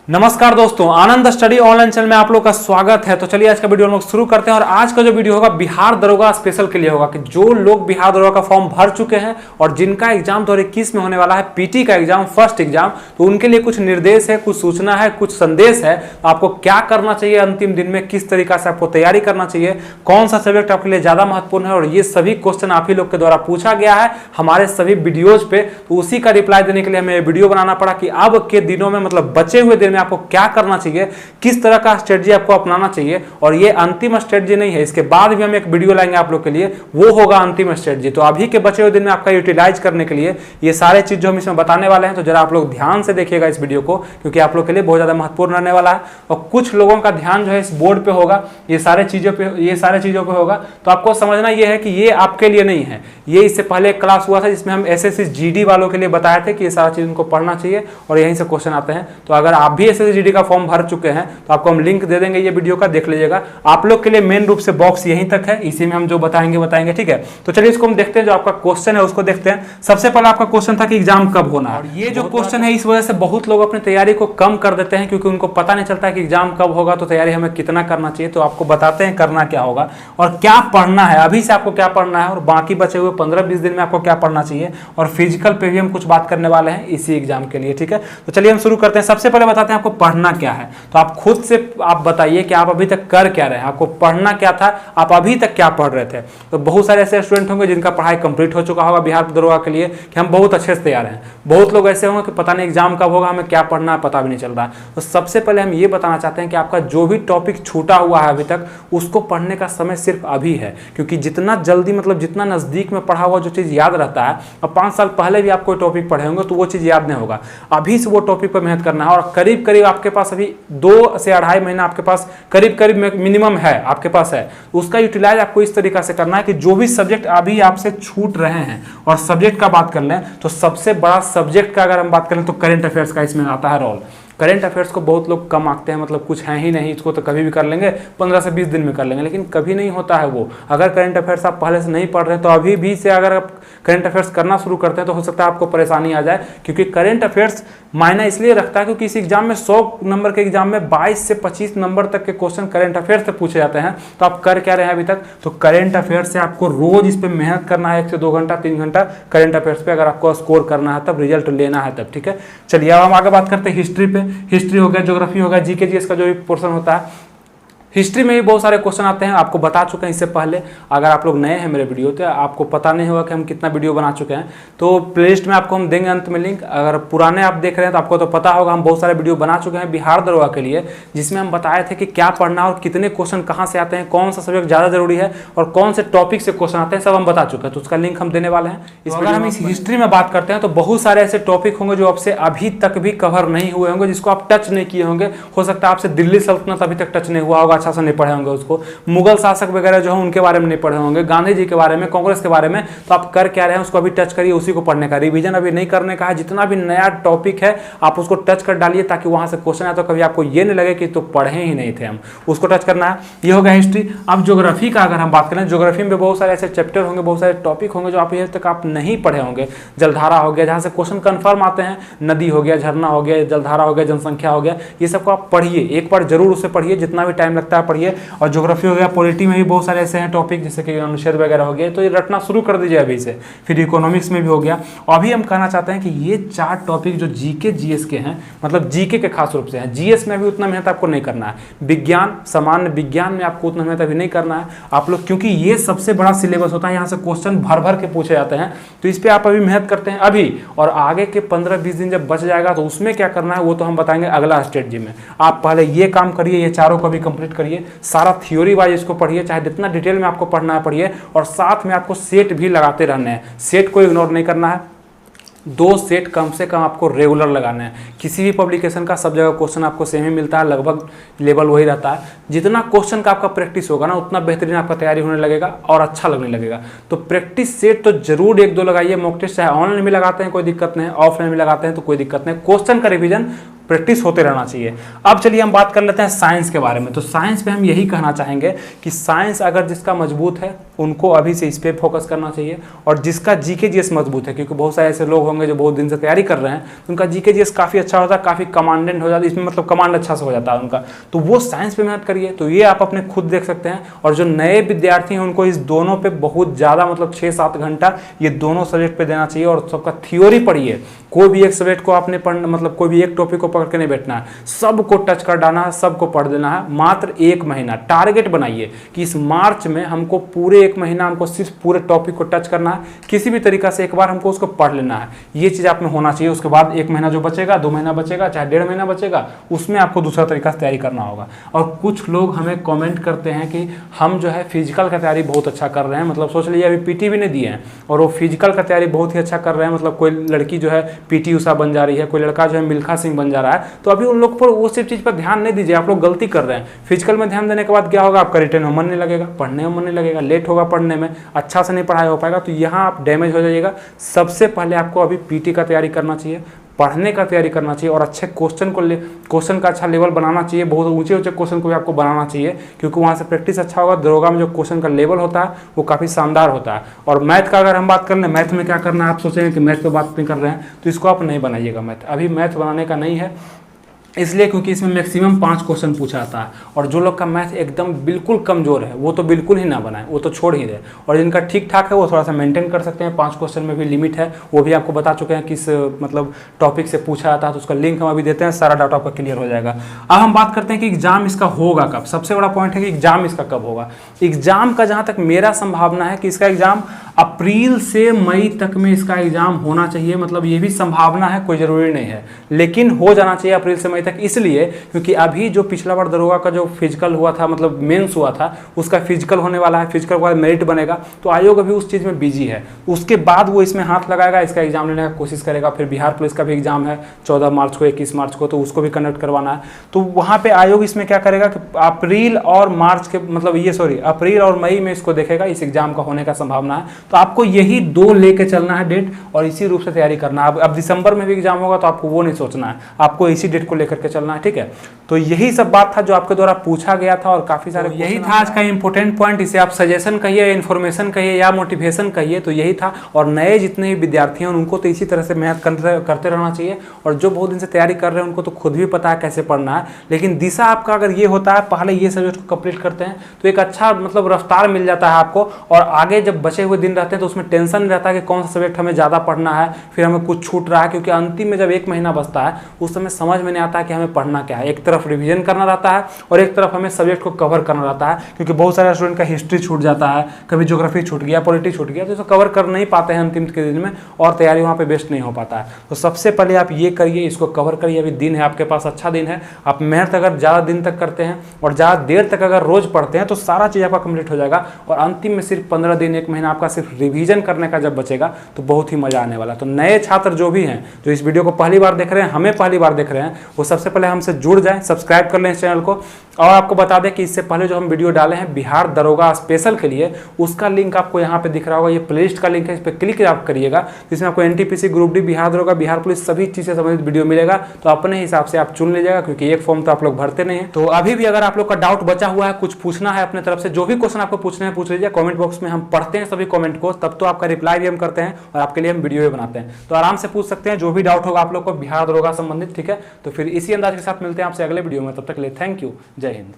नमस्कार दोस्तों, आनंद study online channel में आप लोग का स्वागत है। तो चलिए आज का वीडियो हम लोग शुरू करते हैं। और आज का जो वीडियो होगा बिहार दरोगा स्पेशल के लिए होगा कि जो लोग बिहार दरोगा का फॉर्म भर चुके हैं और जिनका एग्जाम 2021 में होने वाला है, पीटी का एग्जाम, फर्स्ट एग्जाम, तो उनके लिए कुछ निर्देश है, कुछ सूचना है, कुछ संदेश है। आपको क्या करना चाहिए अंतिम दिन में, किस तरीका से आपको तैयारी करना चाहिए, कौन सा सब्जेक्ट आपके लिए ज्यादा महत्वपूर्ण है, और ये सभी क्वेश्चन आप ही लोग के द्वारा पूछा गया है हमारे सभी वीडियोज पे। तो उसी का रिप्लाई देने के लिए हमें वीडियो बनाना पड़ा कि अब के दिनों में, मतलब बचे हुए दिन में आपको क्या करना चाहिए, किस तरह का स्ट्रेटजी आपको अपनाना चाहिए। और ये अंतिम स्ट्रेटजी नहीं है, इसके बाद भी हम एक वीडियो लाएंगे आप लोग के लिए, वो होगा अंतिम स्ट्रेटजी। तो अभी के बचे हुए दिन में आपका यूटिलाइज करने के लिए ये सारे चीज जो हम इसमें बताने वाले हैं, तो जरा आप लोग ध्यान से देखिएगा इस वीडियो को, क्योंकि आप लोग के लिए बहुत ज्यादा महत्वपूर्ण रहने वाला है। और कुछ लोगों का ध्यान जो है इस बोर्ड पे होगा, ये सारे चीजों पे होगा। तो आपको समझना ये है कि ये आपके लिए नहीं है। ये इससे पहले एक क्लास हुआ था जिसमें हम एसएससी जीडी वालों के लिए बताए थे कि ये सारा चीज उनको पढ़ना चाहिए और यहीं से क्वेश्चन आते हैं। तो अगर आप भी एसएससी जीडी का फॉर्म भर चुके हैं तो आपको हम लिंक दे देंगे ये वीडियो का, देख लीजिएगा। आप लोग के लिए मेन रूप से बॉक्स यहीं तक है, इसी में हम जो बताएंगे, ठीक है। तो चलिए इसको हम देखते हैं, जो आपका क्वेश्चन है उसको देखते हैं। सबसे पहले आपका क्वेश्चन था कि एग्जाम कब होना है। और ये जो क्वेश्चन है, इस वजह से बहुत लोग अपनी तैयारी को कम कर देते हैं, क्योंकि उनको पता नहीं चलता है कि एग्जाम कब होगा, तो तैयारी हमें कितना करना चाहिए। तो आपको बताते हैं करना क्या होगा और क्या पढ़ना है, अभी से आपको क्या पढ़ना है, और बाकी बचे हुए 15-20 दिन में आपको क्या पढ़ना चाहिए। और फिजिकल पे भी हम कुछ बात करने वाले हैं इसी एग्जाम के लिए, ठीक है। तो चलिए हम शुरू करते हैं। सबसे पहले बताते हैं आपको पढ़ना क्या है। तो आप खुद से आप बताइए कि आप अभी तक कर क्या रहे हैं, आपको पढ़ना क्या था, आप अभी तक क्या पढ़ रहे थे। तो बहुत सारे ऐसे स्टूडेंट होंगे जिनका पढ़ाई कंप्लीट हो चुका होगा बिहार दरोगा के लिए कि हम बहुत अच्छे से तैयार हैं। बहुत लोग ऐसे होंगे कि पता नहीं एग्जाम कब होगा, हमें क्या पढ़ना है पता भी नहीं चल रहा है। तो सबसे पहले हम ये बताना चाहते हैं कि आपका जो भी टॉपिक छूटा हुआ है अभी तक, उसको पढ़ने का समय सिर्फ अभी है। क्योंकि जितना जल्दी, मतलब जितना नजदीक में पढ़ा हुआ जो चीज़ याद रहता है, अब 5 साल पहले भी आप कोई टॉपिक पढ़े होंगे तो वो चीज़ याद नहीं होगा। अभी से वो टॉपिक पर मेहनत करना है। और करीब करीब आपके पास अभी 2 से 2.5 महीना आपके पास करीब करीब मिनिमम है, आपके पास है। उसका यूटिलाइज आपको इस तरीका से करना है कि जो भी सब्जेक्ट अभी आपसे छूट रहे हैं, और सब्जेक्ट का बात कर लें तो सबसे बड़ा सब्जेक्ट का अगर हम बात करें तो करंट अफेयर्स का इसमें आता है रोल। करंट अफेयर्स को बहुत लोग कम आंकते हैं, मतलब कुछ है ही नहीं, इसको तो कभी भी कर लेंगे, 15 से 20 दिन में कर लेंगे, लेकिन कभी नहीं होता है वो। अगर करंट अफेयर्स आप पहले से नहीं पढ़ रहे हैं तो अभी भी से अगर आप करंट अफेयर्स करना शुरू करते हैं तो हो सकता है आपको परेशानी आ जाए। क्योंकि करंट अफेयर्स मायना इसलिए रखता है क्योंकि इस एग्जाम में 100 नंबर के एग्जाम में 22 से 25 नंबर तक के क्वेश्चन करंट अफेयर्स से पूछे जाते हैं। तो आप कर क्या रहे हैं अभी तक, तो करंट अफेयर्स से आपको रोज इस पर मेहनत करना है, 1 से 2 घंटा 3 घंटा करंट अफेयर्स पे अगर आपको स्कोर करना है, तब रिजल्ट लेना है तब, ठीक है। चलिए अब हम आगे बात करते हैं हिस्ट्री पे। हिस्ट्री हो गया, ज्योग्राफी हो गया, जीके जीएस का जो भी पोर्शन होता है। हिस्ट्री में भी बहुत सारे क्वेश्चन आते हैं, आपको बता चुके हैं इससे पहले। अगर आप लोग नए हैं मेरे वीडियो तो आपको पता नहीं होगा कि हम कितना वीडियो बना चुके हैं, तो प्लेलिस्ट में आपको हम देंगे अंत में लिंक। अगर पुराने आप देख रहे हैं तो आपको तो पता होगा, हम बहुत सारे वीडियो बना चुके हैं बिहार दरोगा के लिए, जिसमें हम बताए थे कि क्या पढ़ना और कितने क्वेश्चन कहाँ से आते हैं, कौन सा सब्जेक्ट ज़्यादा जरूरी है और कौन से टॉपिक से क्वेश्चन आते हैं, सब हम बता चुके हैं। तो उसका लिंक हम देने वाले हैं। अगर हम इस हिस्ट्री में बात करते हैं तो बहुत सारे ऐसे टॉपिक होंगे जो आपसे अभी तक भी कवर नहीं हुए होंगे, जिसको आप टच नहीं किए होंगे। हो सकता है आपसे दिल्ली सल्तनत अभी तक टच नहीं हुआ होगा, अच्छा से नहीं पढ़े होंगे, मुगल शासक वगैरह जो है उनके बारे में नहीं पढ़े होंगे, गांधी जी के बारे में, कांग्रेस के बारे में। तो आप कर क्या रहे हैं उसको अभी टच करिए, उसी को पढ़ने का, रिवीजन अभी नहीं करने का है। जितना भी नया टॉपिक है आप उसको टच कर डालिए, ताकि वहां से क्वेश्चन आए तो कभी आपको ये नहीं लगे कि तो पढ़े ही नहीं थे हम, उसको टच करना है। ये हो गया हिस्ट्री। अब ज्योग्राफी का अगर हम बात करें, ज्योग्राफी में बहुत सारे ऐसे चैप्टर होंगे, बहुत सारे टॉपिक होंगे जो आप तक आप नहीं पढ़े होंगे। जलधारा हो गया, जहां से क्वेश्चन कंफर्म आते हैं, नदी हो गया, झरना हो गया, जलधारा हो गया, जनसंख्या हो गया, ये सबको आप पढ़िए, एक बार जरूर उसे पढ़िए, जितना भी टाइम लगता है पढ़िए। और ज्योग्राफी हो गया, पॉलिटी में भी बहुत सारे ऐसे हैं टॉपिक, जैसे कि अनुच्छेद वगैरह हो गया, तो ये रटना शुरू कर दीजिए अभी से। फिर इकोनॉमिक्स में भी हो गया। अभी हम कहना चाहते हैं कि ये 4 टॉपिक जो जीके जीएस के हैं, मतलब जीके के खास रूप से हैं, जीएस में भी उतना मेहनत आपको नहीं करना है। विज्ञान, सामान्य विज्ञान में आपको उतना मेहनत अभी नहीं करना है आप लोग, क्योंकि ये सबसे बड़ा सिलेबस होता है, यहाँ से क्वेश्चन भर भर के पूछे जाते हैं। तो इस पर आप अभी मेहनत करते हैं अभी, और आगे के 15-20 दिन जब बच जाएगा तो उसमें क्या करना है वो तो हम बताएंगे अगला स्ट्रेटजी में। आप पहले ये काम करिए, ये चारों को भी कंप्लीट करिए, सारा थ्योरी वाइज इसको पढ़िए, चाहे जितना डिटेल में आपको पढ़ना है पढ़िए। और साथ में आपको सेट भी लगाते रहने हैं, सेट को इग्नोर नहीं करना है। 2 सेट कम से कम आपको रेगुलर लगाना है। किसी भी पब्लिकेशन का सब जगह क्वेश्चन आपको सेम ही मिलता है, लगभग लेवल वही रहता है। जितना क्वेश्चन का आपका प्रैक्टिस होगा ना, उतना बेहतरीन आपका तैयारी होने लगेगा और अच्छा लगने लगेगा। तो प्रैक्टिस सेट तो जरूर 1-2 लगाइए। मॉक टेस्ट चाहे ऑनलाइन भी लगाते हैं कोई दिक्कत नहीं, ऑफलाइन भी लगाते हैं तो कोई दिक्कत नहीं। क्वेश्चन का रिवीजन प्रैक्टिस होते रहना चाहिए। अब चलिए हम बात कर लेते हैं साइंस के बारे में। तो साइंस पे हम यही कहना चाहेंगे कि साइंस अगर जिसका मजबूत है उनको अभी से इस पे फोकस करना चाहिए, और जिसका जीके जीएस मजबूत है, क्योंकि बहुत सारे ऐसे लोग होंगे जो बहुत दिन से तैयारी कर रहे हैं तो उनका जीके जीएस काफ़ी अच्छा होता है, काफ़ी कमांडेंट हो जाता है, इसमें मतलब कमांड अच्छा से हो जाता है उनका, तो वो साइंस पे मेहनत करिए। तो ये आप अपने खुद देख सकते हैं। और जो नए विद्यार्थी हैं उनको इस दोनों पे बहुत ज़्यादा मतलब 6-7 घंटा ये दोनों सब्जेक्ट पे देना चाहिए, और सबका थ्योरी पढ़िए। कोई भी एक सब्जेक्ट को आपने पढ़ना मतलब कोई भी एक टॉपिक को पकड़ के नहीं बैठना है, सबको टच कर डालना है, सबको पढ़ देना है। मात्र 1 महीना टारगेट बनाइए कि इस मार्च में हमको पूरे 1 महीना हमको सिर्फ पूरे टॉपिक को टच करना है, किसी भी तरीका से एक बार हमको उसको पढ़ लेना है। ये चीज़ आप में होना चाहिए। उसके बाद 1 महीना जो बचेगा, 2 महीना बचेगा, चाहे 1.5 महीना बचेगा, उसमें आपको दूसरा तरीका से तैयारी करना होगा। और कुछ लोग हमें कमेंट करते हैं कि हम जो है फिजिकल का तैयारी बहुत अच्छा कर रहे हैं, मतलब सोच लीजिए अभी पीटी भी नहीं दिए हैं और वो फिजिकल का तैयारी बहुत ही अच्छा कर रहे हैं, मतलब कोई लड़की जो है पीटी उषा बन जा रही है, कोई लड़का जो है मिल्खा सिंह बन जा रहा है, तो अभी उन लोग पर वो सब चीज़ पर ध्यान नहीं दीजिए। आप लोग गलती कर रहे हैं। फिजिकल में ध्यान देने के बाद क्या होगा, आपका रिटर्न में मन नहीं लगेगा, पढ़ने में मन नहीं लगेगा, लेट होगा पढ़ने में, अच्छा से नहीं पढ़ाई हो पाएगा, तो यहाँ आप डैमेज हो जाइएगा। सबसे पहले आपको अभी पीटी का तैयारी करना चाहिए, पढ़ने का तैयारी करना चाहिए, और अच्छे क्वेश्चन का अच्छा लेवल बनाना चाहिए। बहुत ऊंचे क्वेश्चन को भी आपको बनाना चाहिए, क्योंकि वहाँ से प्रैक्टिस अच्छा होगा। दरोगा में जो क्वेश्चन का लेवल होता है वो काफ़ी शानदार होता है। और मैथ का अगर हम बात कर लें, मैथ में क्या करना है, आप सोचेंगे कि मैथ पे बात नहीं कर रहे हैं, तो इसको आप नहीं बनाइएगा। मैथ अभी मैथ बनाने का नहीं है, इसलिए क्योंकि इसमें मैक्सिमम 5 क्वेश्चन पूछा जाता है, और जो लोग का मैथ एकदम बिल्कुल कमज़ोर है वो तो बिल्कुल ही ना बनाए, वो तो छोड़ ही दे। और जिनका ठीक ठाक है वो थोड़ा सा मेंटेन कर सकते हैं। 5 क्वेश्चन में भी लिमिट है, वो भी आपको बता चुके हैं किस मतलब टॉपिक से पूछा जाता है, तो उसका लिंक हम अभी देते हैं, सारा डाटा आपका क्लियर हो जाएगा। अब हम बात करते हैं कि एग्जाम इसका होगा कब। सबसे बड़ा पॉइंट है कि एग्जाम इसका कब होगा। एग्जाम का जहाँ तक मेरा संभावना है कि इसका एग्जाम अप्रैल से मई तक में इसका एग्जाम होना चाहिए, मतलब ये भी संभावना है, कोई ज़रूरी नहीं है, लेकिन हो जाना चाहिए अप्रैल से मई तक। इसलिए क्योंकि अभी जो पिछला बार दरोगा का जो फिजिकल हुआ था, मतलब मेंस हुआ था, उसका फिजिकल होने वाला है, फिजिकल के बाद मेरिट बनेगा, तो आयोग अभी उस चीज़ में बिजी है। उसके बाद वो इसमें हाथ लगाएगा, इसका एग्जाम लेने का कोशिश करेगा। फिर बिहार पुलिस का भी एग्जाम है 14 मार्च को, 21 मार्च को, तो उसको भी कंडक्ट करवाना है। तो वहाँ पर आयोग इसमें क्या करेगा कि अप्रैल और मार्च के मतलब अप्रैल और मई में इसको देखेगा, इस एग्जाम का होने का संभावना है। तो आपको यही 2 लेके चलना है डेट, और इसी रूप से तैयारी करना है। अब दिसंबर में भी एग्जाम होगा तो आपको वो नहीं सोचना है, आपको इसी डेट को लेकर के चलना है, ठीक है। तो यही सब बात था जो आपके द्वारा पूछा गया था, और काफी सारे यही था आज का इंपॉर्टेंट पॉइंट। इसे आप सजेशन कहिए, इन्फॉर्मेशन कहिए, या मोटिवेशन कहिए, तो यही था। और नए जितने भी विद्यार्थी हैं उनको तो इसी तरह से मेहनत करते रहना चाहिए, और जो बहुत दिन से तैयारी कर रहे हैं उनको तो खुद भी पता है कैसे पढ़ना है। लेकिन दिशा आपका अगर ये होता है, पहले ये सब्जेक्ट को कंप्लीट करते हैं तो एक अच्छा मतलब रफ्तार मिल जाता है आपको, और आगे जब बचे हुए दिन रहते हैं तो उसमें टेंशन नहीं रहता है कि कौन सा सब्जेक्ट हमें ज़्यादा पढ़ना है, फिर हमें कुछ छूट रहा है। क्योंकि अंतिम में जब 1 महीना बचता है उस समय समझ में नहीं आता है कि हमें पढ़ना क्या है। एक तरफ रिवीजन करना रहता है और एक तरफ हमें सब्जेक्ट को कवर करना रहता है, क्योंकि बहुत सारे स्टूडेंट का हिस्ट्री छूट जाता है, कभी ज्योग्राफी छूट गया, पॉलिटी छूट गया, तो इसको कवर कर नहीं पाते हैं अंतिम के दिन में, और तैयारी वहाँ पे बेस्ट नहीं हो पाता है। तो सबसे पहले आप ये करिए, इसको कवर करिए। अभी दिन है आपके पास, अच्छा दिन है। आप मेहनत अगर ज़्यादा दिन तक करते हैं और ज़्यादा देर तक अगर रोज पढ़ते हैं तो सारा चीज़ आपका कंप्लीट हो जाएगा, और अंतिम में सिर्फ 15 दिन 1 महीना आपका सिर्फ रिवीजन करने का जब बचेगा तो बहुत ही मजा आने वाला। तो नए छात्र जो भी हैं, जो इस वीडियो को पहली बार देख रहे हैं, हमें पहली बार देख रहे हैं, वो सबसे पहले हमसे जुड़ जाएं, सब्सक्राइब कर लें इस चैनल को। और आपको बता दें कि इससे पहले जो हम वीडियो डाले हैं बिहार दरोगा स्पेशल के लिए, उसका लिंक आपको यहाँ पे दिख रहा होगा, ये प्लेलिस्ट का लिंक है, इस पर क्लिक आप करिएगा, जिसमें आपको एनटीपीसी, ग्रुप डी, बिहार दरोगा, बिहार पुलिस सभी चीज़ से संबंधित वीडियो मिलेगा। तो अपने हिसाब से आप चुन लीजिएगा, क्योंकि एक फॉर्म तो आप लोग भरते नहीं है। तो अभी भी अगर आप लोग का डाउट बचा हुआ है, कुछ पूछना है अपने तरफ से, जो भी क्वेश्चन आपको पूछना है पूछ लीजिए, कमेंट बॉक्स में हम पढ़ते हैं सभी कमेंट को, तब तो आपका रिप्लाई भी हम करते हैं और आपके लिए हम वीडियो भी बनाते हैं। तो आराम से पूछ सकते हैं जो भी डाउट होगा आप लोग को बिहार दरोगा संबंधित, ठीक है। तो फिर इसी अंदाज के साथ मिलते हैं आपसे अगले वीडियो में, तब तक के लिए थैंक यू, जय हिंद।